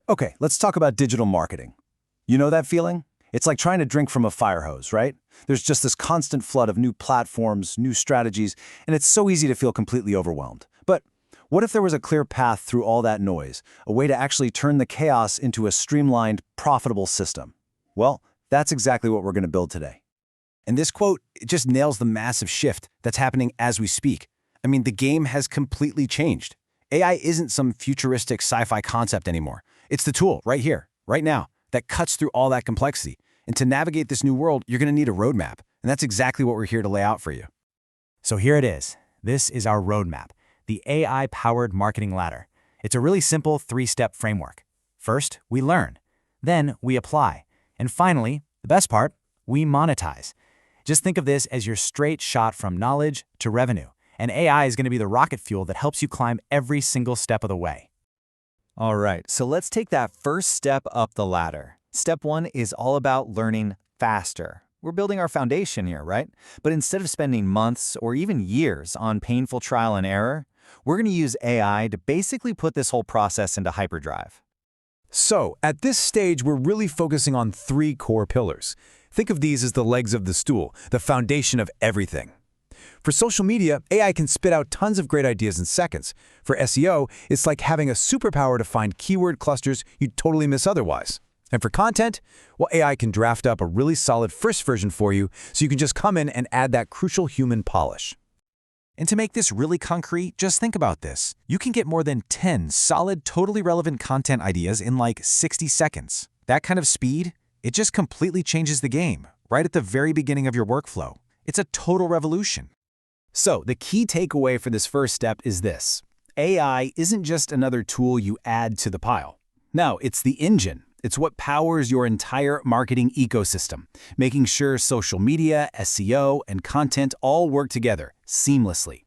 Okay, let's talk about digital marketing. You know that feeling? It's like trying to drink from a fire hose, right? There's just this constant flood of new platforms, new strategies, and it's so easy to feel completely overwhelmed. But what if there was a clear path through all that noise, a way to actually turn the chaos into a streamlined, profitable system? Well, that's exactly what we're going to build today. And this quote, it just nails the massive shift that's happening as we speak. I mean, the game has completely changed. AI isn't some futuristic sci-fi concept anymore. It's the tool right here, right now, that cuts through all that complexity. And to navigate this new world, you're going to need a roadmap. And that's exactly what we're here to lay out for you. So here it is. This is our roadmap, the AI-powered marketing ladder. It's a really simple three-step framework. First, we learn. Then we apply. And finally, the best part, we monetize. Just think of this as your straight shot from knowledge to revenue. And AI is going to be the rocket fuel that helps you climb every single step of the way. All right, so let's take that first step up the ladder. Step 1 is all about learning faster. We're building our foundation here, right? But instead of spending months or even years on painful trial and error, we're going to use AI to basically put this whole process into hyperdrive. So, at this stage, we're really focusing on three core pillars. Think of these as the legs of the stool, the foundation of everything. For social media, AI can spit out tons of great ideas in seconds. For SEO, it's like having a superpower to find keyword clusters you'd totally miss otherwise. And for content, well, AI can draft up a really solid first version for you, so you can just come in and add that crucial human polish. And to make this really concrete, just think about this. You can get more than 10 solid, totally relevant content ideas in like 60 seconds. That kind of speed, it just completely changes the game, right at the very beginning of your workflow. It's a total revolution. So, the key takeaway for this first step is this. AI isn't just another tool you add to the pile. No, it's the engine. It's what powers your entire marketing ecosystem, making sure social media, SEO, and content all work together seamlessly.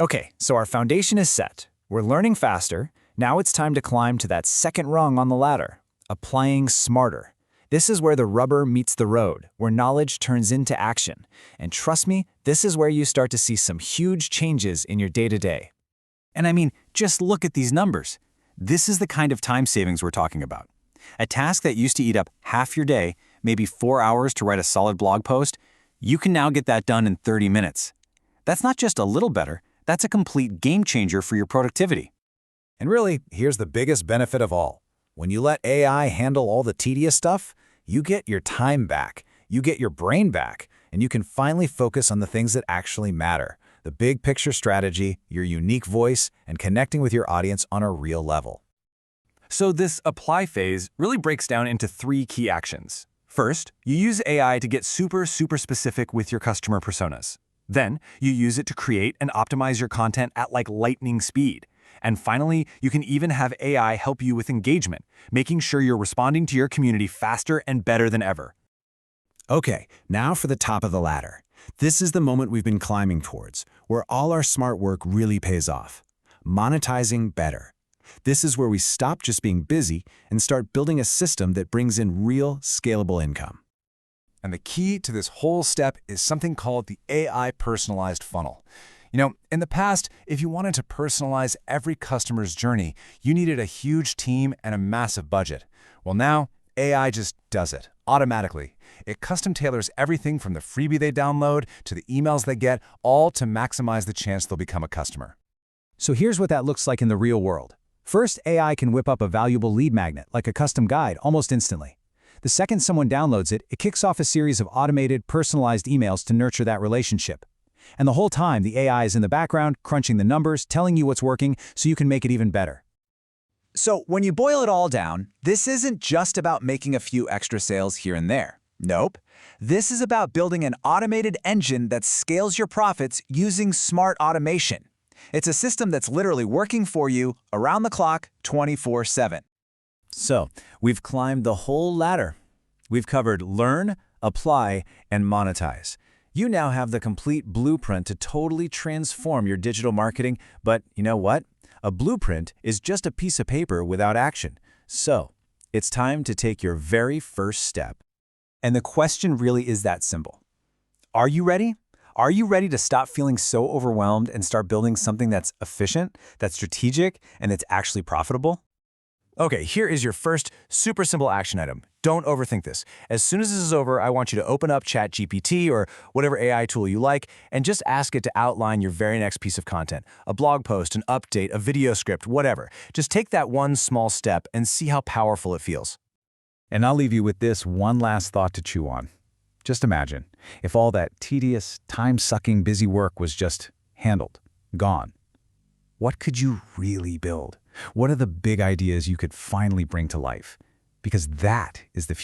Okay, so our foundation is set. We're learning faster. Now it's time to climb to that second rung on the ladder, applying smarter. This is where the rubber meets the road, where knowledge turns into action. And trust me, this is where you start to see some huge changes in your day-to-day. And I mean, just look at these numbers. This is the kind of time savings we're talking about. A task that used to eat up half your day, maybe 4 hours to write a solid blog post, you can now get that done in 30 minutes. That's not just a little better, that's a complete game changer for your productivity. And really, here's the biggest benefit of all. When you let AI handle all the tedious stuff, you get your time back, you get your brain back, and you can finally focus on the things that actually matter. The big picture strategy, your unique voice, and connecting with your audience on a real level. So this apply phase really breaks down into 3 key actions. First, you use AI to get super specific with your customer personas. Then, you use it to create and optimize your content at like lightning speed. And finally, you can even have AI help you with engagement, making sure you're responding to your community faster and better than ever. Okay, now for the top of the ladder. This is the moment we've been climbing towards, where all our smart work really pays off. Monetizing better. This is where we stop just being busy and start building a system that brings in real, scalable income. And the key to this whole step is something called the AI personalized funnel. You know, in the past, if you wanted to personalize every customer's journey, you needed a huge team and a massive budget. Well, now, AI just does it automatically. It custom tailors everything from the freebie they download to the emails they get, all to maximize the chance they'll become a customer. So here's what that looks like in the real world. First, AI can whip up a valuable lead magnet, like a custom guide, almost instantly. The second someone downloads it, it kicks off a series of automated, personalized emails to nurture that relationship. And the whole time, the AI is in the background, crunching the numbers, telling you what's working, so you can make it even better. So when you boil it all down, this isn't just about making a few extra sales here and there. Nope. This is about building an automated engine that scales your profits using smart automation. It's a system that's literally working for you around the clock, 24/7. So, we've climbed the whole ladder. We've covered learn, apply, and monetize. You now have the complete blueprint to totally transform your digital marketing, but you know what? A blueprint is just a piece of paper without action. So, it's time to take your very first step. And the question really is that simple. Are you ready? Are you ready to stop feeling so overwhelmed and start building something that's efficient, that's strategic, and that's actually profitable? Okay, here is your first super simple action item. Don't overthink this. As soon as this is over, I want you to open up ChatGPT or whatever AI tool you like and just ask it to outline your very next piece of content. A blog post, an update, a video script, whatever. Just take that one small step and see how powerful it feels. And I'll leave you with this one last thought to chew on. Just imagine if all that tedious, time-sucking busy work was just handled, gone. What could you really build? What are the big ideas you could finally bring to life? Because that is the future.